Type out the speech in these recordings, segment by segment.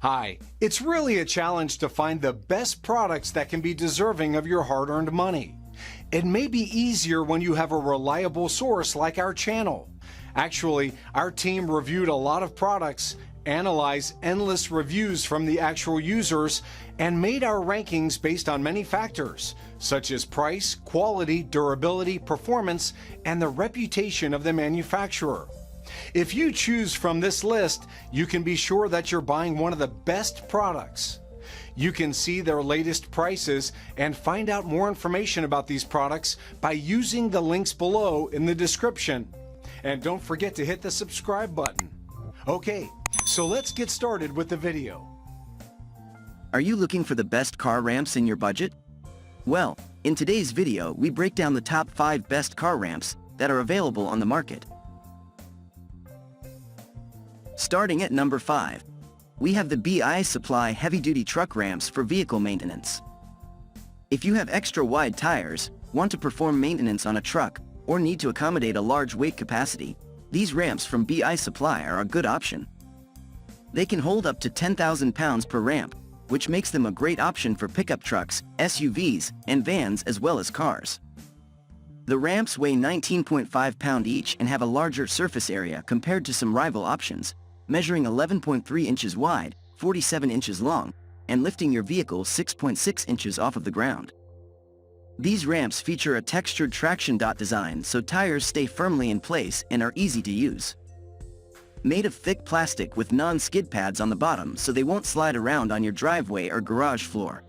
Hi, it's really a challenge to find the best products that can be deserving of your hard-earned money. It may be easier when you have a reliable source like our channel. Actually, our team reviewed a lot of products, analyzed endless reviews from the actual users, and made our rankings based on many factors, such as price, quality, durability, performance, and the reputation of the manufacturer. If you choose from this list, you can be sure that you're buying one of the best products. You can see their latest prices and find out more information about these products by using the links below in the description. And don't forget to hit the subscribe button. Okay, so let's get started with the video. Are you looking for the best car ramps in your budget? Well, in today's video we break down the top 5 best car ramps that are available on the market. Starting at number 5, we have the BISupply heavy-duty truck ramps for vehicle maintenance. If you have extra wide tires, want to perform maintenance on a truck, or need to accommodate a large weight capacity, these ramps from BISupply are a good option. They can hold up to 10,000 pounds per ramp, which makes them a great option for pickup trucks, SUVs, and vans as well as cars. The ramps weigh 19.5 pounds each and have a larger surface area compared to some rival options, measuring 11.3 inches wide, 47 inches long, and lifting your vehicle 6.6 inches off of the ground. These ramps feature a textured traction dot design so tires stay firmly in place and are easy to use. Made of thick plastic with non-skid pads on the bottom so they won't slide around on your driveway or garage floor.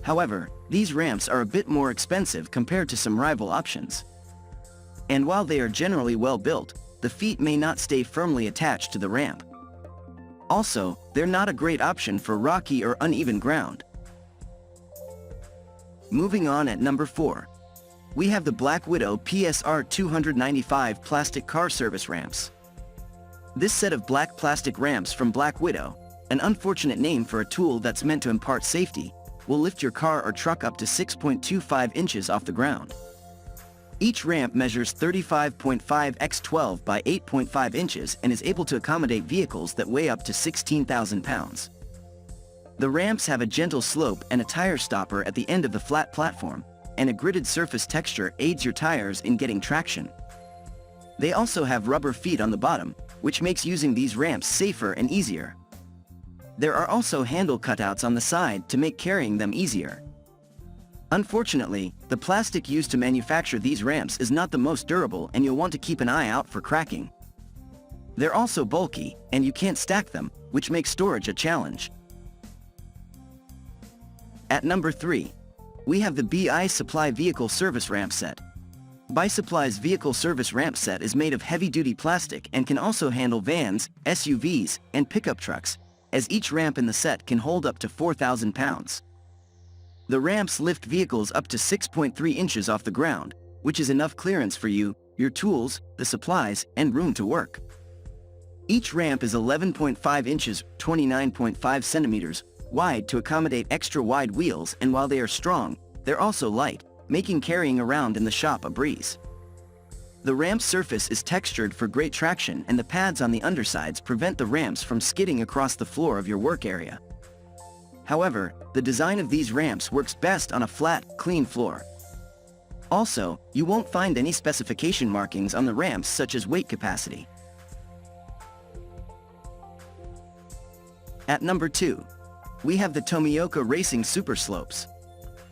However, these ramps are a bit more expensive compared to some rival options. And while they are generally well built, the feet may not stay firmly attached to the ramp. Also, they're not a great option for rocky or uneven ground. Moving on at number 4, we have the Black Widow PSR 295 plastic car service ramps. This set of black plastic ramps from Black Widow, an unfortunate name for a tool that's meant to impart safety, will lift your car or truck up to 6.25 inches off the ground. Each ramp measures 35.5 x 12 by 8.5 inches and is able to accommodate vehicles that weigh up to 16,000 pounds. The ramps have a gentle slope and a tire stopper at the end of the flat platform, and a gridded surface texture aids your tires in getting traction. They also have rubber feet on the bottom, which makes using these ramps safer and easier. There are also handle cutouts on the side to make carrying them easier. Unfortunately, the plastic used to manufacture these ramps is not the most durable and you'll want to keep an eye out for cracking. They're also bulky, and you can't stack them, which makes storage a challenge. At number 3, we have the BISupply Vehicle Service Ramp Set. BISupply's Vehicle Service Ramp Set is made of heavy-duty plastic and can also handle vans, SUVs, and pickup trucks, as each ramp in the set can hold up to 4,000 pounds. The ramps lift vehicles up to 6.3 inches off the ground, which is enough clearance for you, your tools, the supplies, and room to work. Each ramp is 11.5 inches, 29.5 centimeters, wide to accommodate extra wide wheels, and while they are strong, they're also light, making carrying around in the shop a breeze. The ramp surface is textured for great traction, and the pads on the undersides prevent the ramps from skidding across the floor of your work area. However, the design of these ramps works best on a flat, clean floor. Also, you won't find any specification markings on the ramps such as weight capacity. At number 2, we have the Tomioka Racing Super Slopes.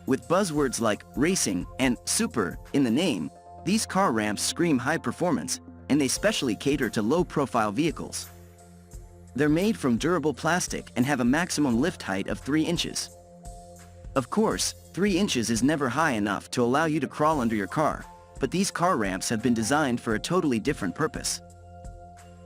With buzzwords like racing and super in the name, these car ramps scream high performance, and they specially cater to low-profile vehicles. They're made from durable plastic and have a maximum lift height of 3 inches. Of course, 3 inches is never high enough to allow you to crawl under your car, but these car ramps have been designed for a totally different purpose.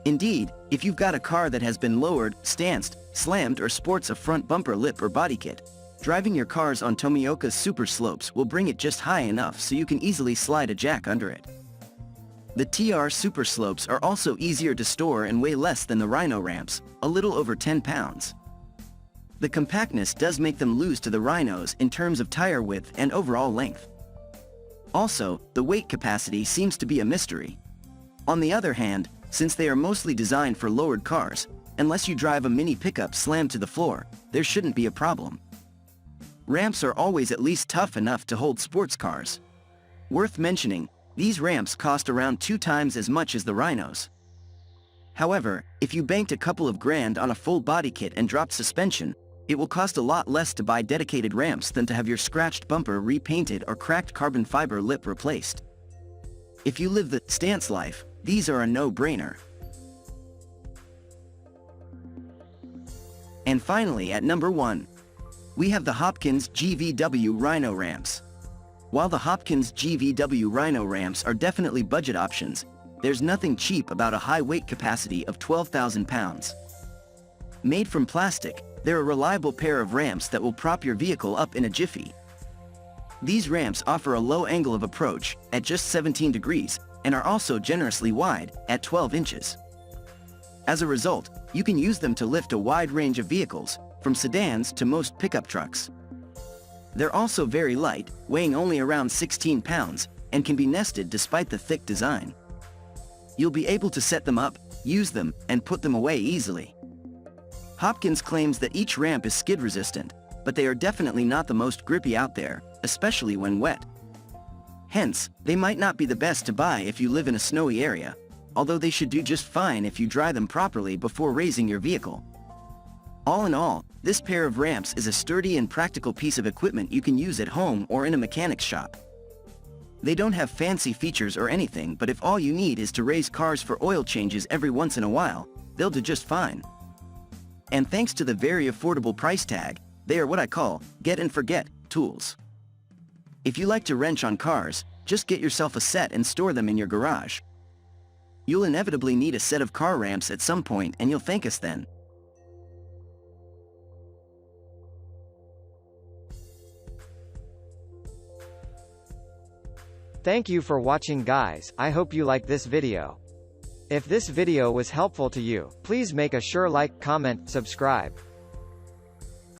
Indeed, if you've got a car that has been lowered, stanced, slammed, or sports a front bumper lip or body kit, driving your cars on Tomioka's super slopes will bring it just high enough so you can easily slide a jack under it. The TR Super Slopes are also easier to store and weigh less than the Rhino ramps, a little over 10 pounds. The compactness does make them lose to the Rhinos in terms of tire width and overall length. Also, the weight capacity seems to be a mystery. On the other hand, since they are mostly designed for lowered cars, unless you drive a mini pickup slammed to the floor, there shouldn't be a problem. Ramps are always at least tough enough to hold sports cars. Worth mentioning, these ramps cost around 2 times as much as the Rhinos. However, if you banked a couple of grand on a full body kit and dropped suspension, it will cost a lot less to buy dedicated ramps than to have your scratched bumper repainted or cracked carbon fiber lip replaced. If you live the stance life, these are a no-brainer. And finally, at number 1, we have the Hopkins GVW RhinoRamps. While the Hopkins GVW RhinoRamps are definitely budget options, there's nothing cheap about a high weight capacity of 12,000 pounds. Made from plastic, they're a reliable pair of ramps that will prop your vehicle up in a jiffy. These ramps offer a low angle of approach, at just 17 degrees, and are also generously wide, at 12 inches. As a result, you can use them to lift a wide range of vehicles, from sedans to most pickup trucks. They're also very light, weighing only around 16 pounds, and can be nested despite the thick design. You'll be able to set them up, use them, and put them away easily. Hopkins claims that each ramp is skid resistant, but they are definitely not the most grippy out there, especially when wet. Hence, they might not be the best to buy if you live in a snowy area, although they should do just fine if you dry them properly before raising your vehicle. All in all, this pair of ramps is a sturdy and practical piece of equipment you can use at home or in a mechanic's shop. They don't have fancy features or anything, but if all you need is to raise cars for oil changes every once in a while, they'll do just fine. And thanks to the very affordable price tag, they are what I call get and forget tools. If you like to wrench on cars, just get yourself a set and store them in your garage. You'll inevitably need a set of car ramps at some point, and you'll thank us then. Thank you for watching, guys. I hope you like this video. If this video was helpful to you, please make a sure like, comment, subscribe.